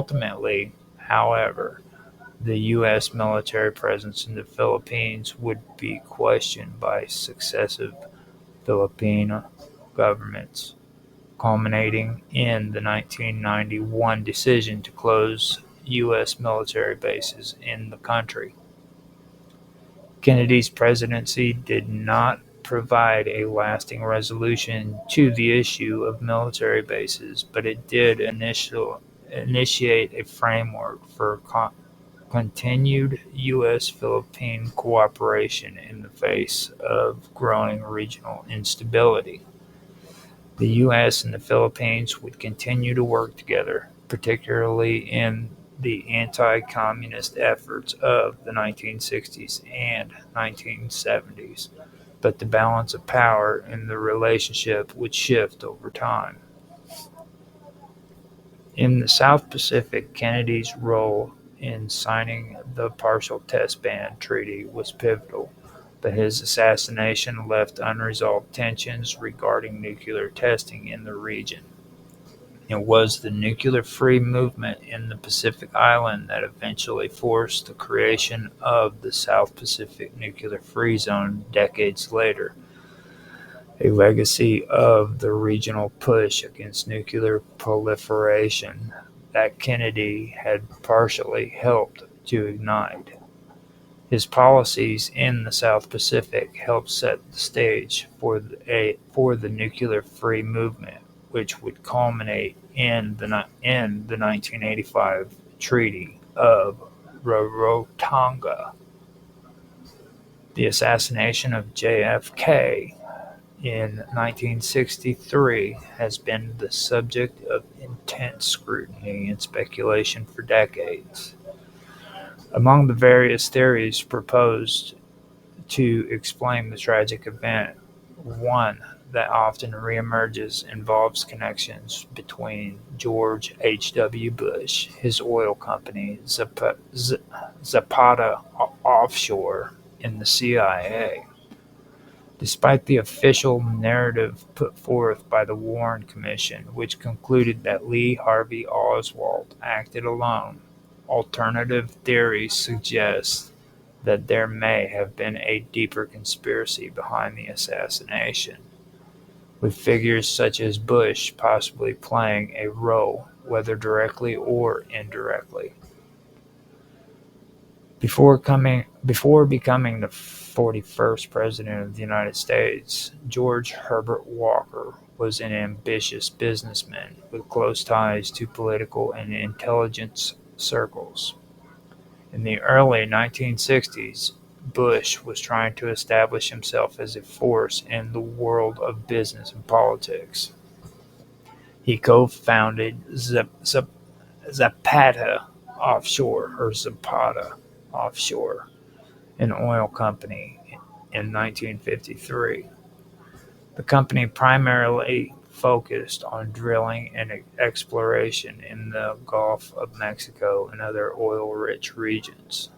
Ultimately, however, the U.S. military presence in the Philippines would be questioned by successive Filipino governments, culminating in the 1991 decision to close U.S. military bases in the country. Kennedy's presidency did not provide a lasting resolution to the issue of military bases, but it did initiate a framework for continued U.S.-Philippine cooperation in the face of growing regional instability. The U.S. and the Philippines would continue to work together, particularly in the anti-communist efforts of the 1960s and 1970s, but the balance of power in the relationship would shift over time. In the South Pacific, Kennedy's role in signing the Partial Test Ban Treaty was pivotal, but his assassination left unresolved tensions regarding nuclear testing in the region. It was the nuclear-free movement in the Pacific Island that eventually forced the creation of the South Pacific Nuclear-Free Zone decades later, a legacy of the regional push against nuclear proliferation that Kennedy had partially helped to ignite. His policies in the South Pacific helped set the stage for the nuclear-free movement, which would culminate in the 1985 Treaty of Rarotonga. The assassination of JFK in 1963 has been the subject of intense scrutiny and speculation for decades. Among the various theories proposed to explain the tragic event, one that often reemerges involves connections between George H.W. Bush, his oil company Zapata Offshore, and the CIA. Despite the official narrative put forth by the Warren Commission, which concluded that Lee Harvey Oswald acted alone, alternative theories suggest that there may have been a deeper conspiracy behind the assassination, with figures such as Bush possibly playing a role, whether directly or indirectly. Before becoming the 41st President of the United States, George Herbert Walker was an ambitious businessman with close ties to political and intelligence circles. In the early 1960s, Bush was trying to establish himself as a force in the world of business and politics. He co-founded Zapata Offshore, an oil company, in 1953. The company primarily focused on drilling and exploration in the Gulf of Mexico and other oil-rich regions.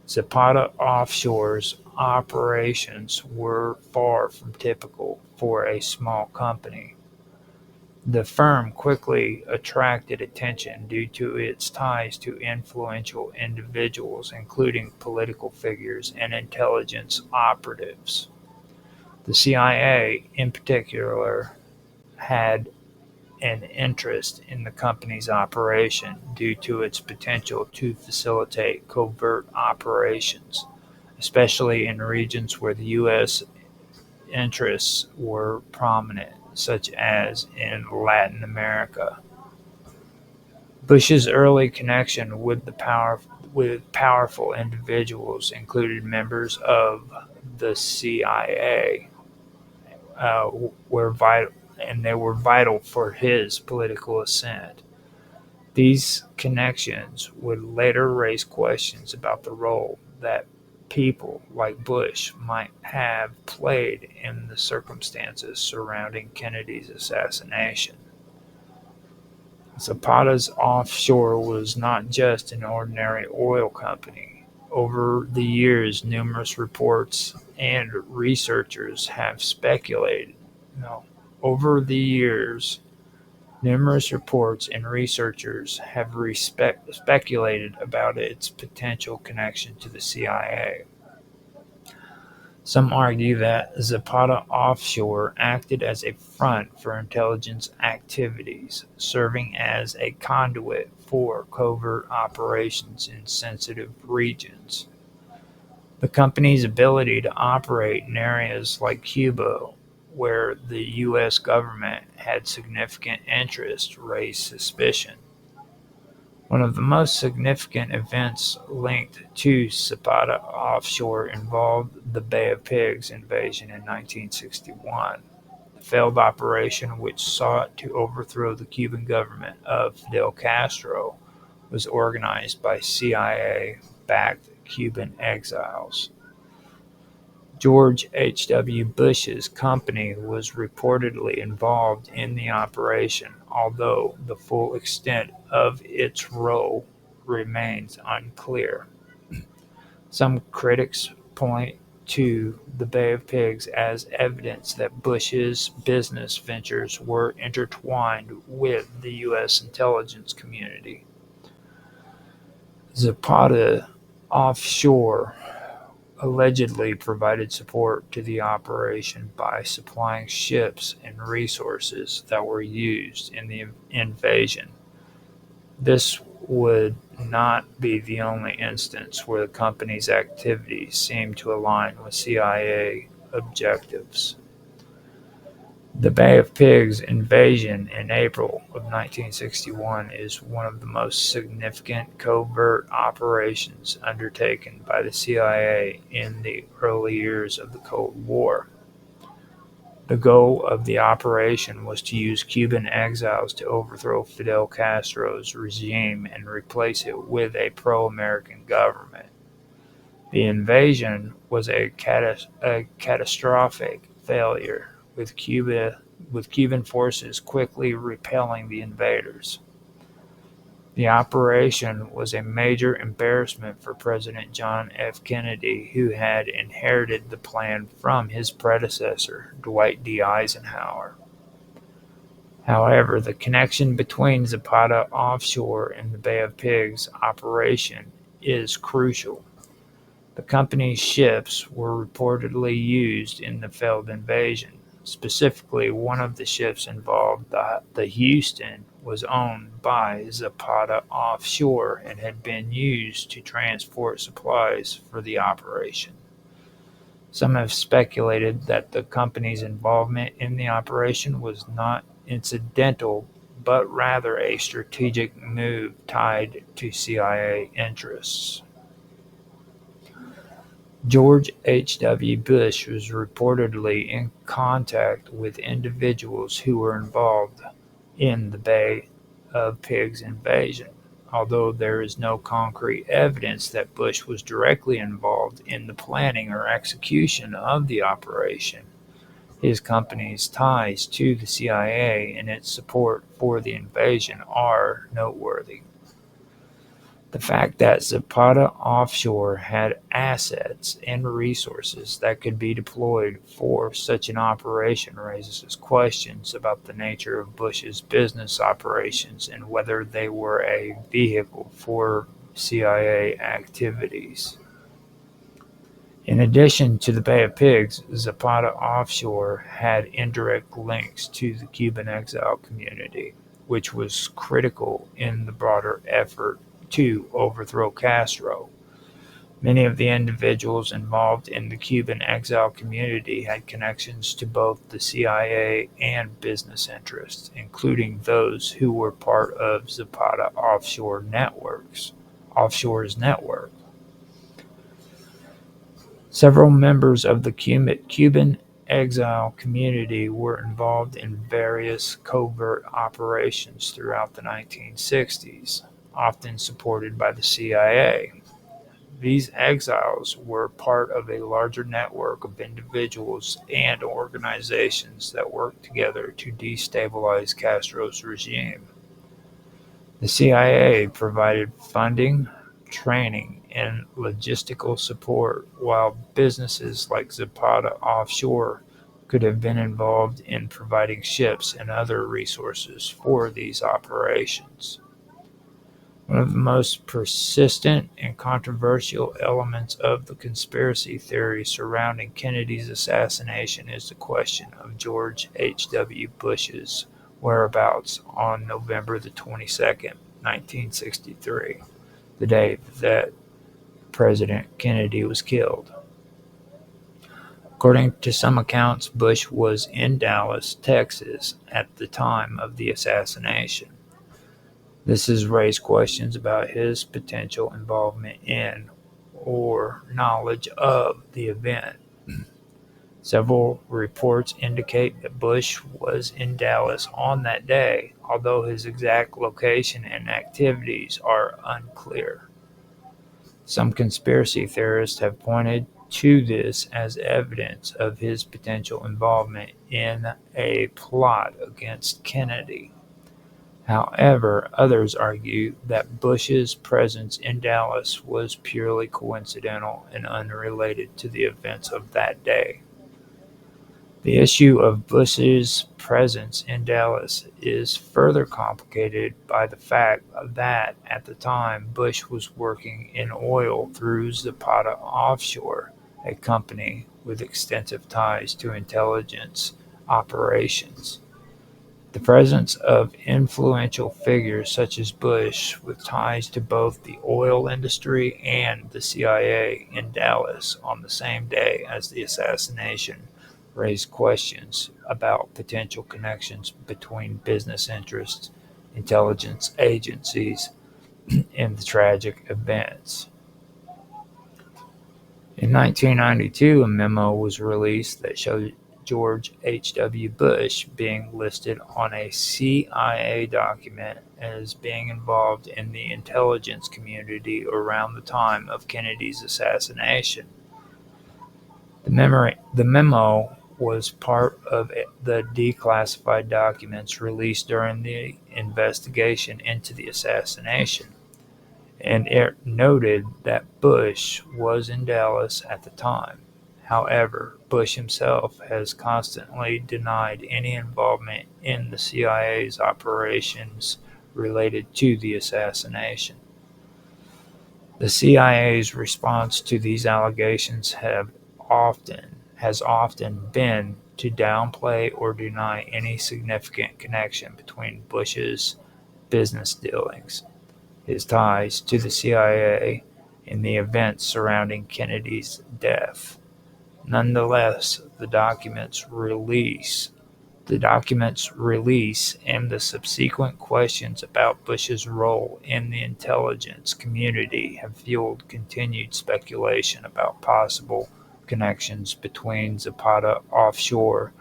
Zapata Offshore's operations were far from typical for a small company. The firm quickly attracted attention due to its ties to influential individuals, including political figures and intelligence operatives. The CIA, in particular, had an interest in the company's operation due to its potential to facilitate covert operations, especially in regions where the U.S. interests were prominent, such as in Latin America. Bush's early connection with powerful individuals included members of the CIA, were vital, and they were vital for his political ascent. These connections would later raise questions about the role that people like Bush might have played in the circumstances surrounding Kennedy's assassination. Zapata's Offshore was not just an ordinary oil company. Over the years, numerous reports and researchers have speculated. Over the years, Numerous reports and researchers have speculated about its potential connection to the CIA. Some argue that Zapata Offshore acted as a front for intelligence activities, serving as a conduit for covert operations in sensitive regions. The company's ability to operate in areas like Cuba, where the U.S. government had significant interest, raised suspicion. One of the most significant events linked to Zapata Offshore involved the Bay of Pigs invasion in 1961. The failed operation, which sought to overthrow the Cuban government of Fidel Castro, was organized by CIA-backed Cuban exiles. George H. W. Bush's company was reportedly involved in the operation, although the full extent of its role remains unclear. Some critics point to the Bay of Pigs as evidence that Bush's business ventures were intertwined with the U.S. intelligence community. Zapata Offshore allegedly provided support to the operation by supplying ships and resources that were used in the invasion. This would not be the only instance where the company's activities seemed to align with CIA objectives. The Bay of Pigs invasion in April of 1961 is one of the most significant covert operations undertaken by the CIA in the early years of the Cold War. The goal of the operation was to use Cuban exiles to overthrow Fidel Castro's regime and replace it with a pro-American government. The invasion was a catastrophic failure, with Cuban forces quickly repelling the invaders. The operation was a major embarrassment for President John F. Kennedy, who had inherited the plan from his predecessor, Dwight D. Eisenhower. However, the connection between Zapata Offshore and the Bay of Pigs operation is crucial. The company's ships were reportedly used in the failed invasion. Specifically, one of the ships involved, the Houston, was owned by Zapata Offshore and had been used to transport supplies for the operation. Some have speculated that the company's involvement in the operation was not incidental, but rather a strategic move tied to CIA interests. George H. W. Bush was reportedly in contact with individuals who were involved in the Bay of Pigs invasion, although there is no concrete evidence that Bush was directly involved in the planning or execution of the operation. His company's ties to the CIA and its support for the invasion are noteworthy. The fact that Zapata Offshore had assets and resources that could be deployed for such an operation raises questions about the nature of Bush's business operations and whether they were a vehicle for CIA activities. In addition to the Bay of Pigs, Zapata Offshore had indirect links to the Cuban exile community, which was critical in the broader effort to overthrow Castro. Many of the individuals involved in the Cuban exile community had connections to both the CIA and business interests, including those who were part of Zapata Offshore's network. Several members of the Cuban exile community were involved in various covert operations throughout the 1960s, often supported by the CIA. These exiles were part of a larger network of individuals and organizations that worked together to destabilize Castro's regime. The CIA provided funding, training, and logistical support, while businesses like Zapata Offshore could have been involved in providing ships and other resources for these operations. One of the most persistent and controversial elements of the conspiracy theory surrounding Kennedy's assassination is the question of George H.W. Bush's whereabouts on November the 22nd, 1963, the day that President Kennedy was killed. According to some accounts, Bush was in Dallas, Texas at the time of the assassination. This has raised questions about his potential involvement in or knowledge of the event. Several reports indicate that Bush was in Dallas on that day, although his exact location and activities are unclear. Some conspiracy theorists have pointed to this as evidence of his potential involvement in a plot against Kennedy. However, others argue that Bush's presence in Dallas was purely coincidental and unrelated to the events of that day. The issue of Bush's presence in Dallas is further complicated by the fact that at the time Bush was working in oil through Zapata Offshore, a company with extensive ties to intelligence operations. The presence of influential figures such as Bush with ties to both the oil industry and the CIA in Dallas on the same day as the assassination raised questions about potential connections between business interests, intelligence agencies, and the tragic events. In 1992, a memo was released that showed George H.W. Bush being listed on a CIA document as being involved in the intelligence community around the time of Kennedy's assassination. The memo was part of the declassified documents released during the investigation into the assassination, and it noted that Bush was in Dallas at the time. However, Bush himself has constantly denied any involvement in the CIA's operations related to the assassination. The CIA's response to these allegations has often been to downplay or deny any significant connection between Bush's business dealings, his ties to the CIA, and the events surrounding Kennedy's death. Nonetheless, the documents release and the subsequent questions about Bush's role in the intelligence community have fueled continued speculation about possible connections between Zapata Offshore,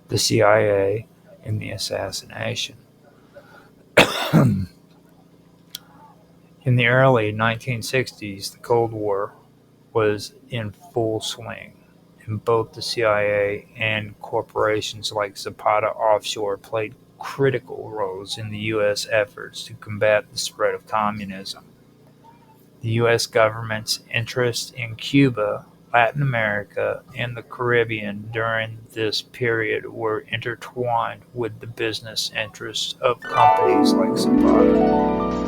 the CIA, and the assassination. In the early 1960s, the Cold War was in full swing, and both the CIA and corporations like Zapata Offshore played critical roles in the U.S. efforts to combat the spread of communism. The U.S. government's interests in Cuba, Latin America, and the Caribbean during this period were intertwined with the business interests of companies like Zapata.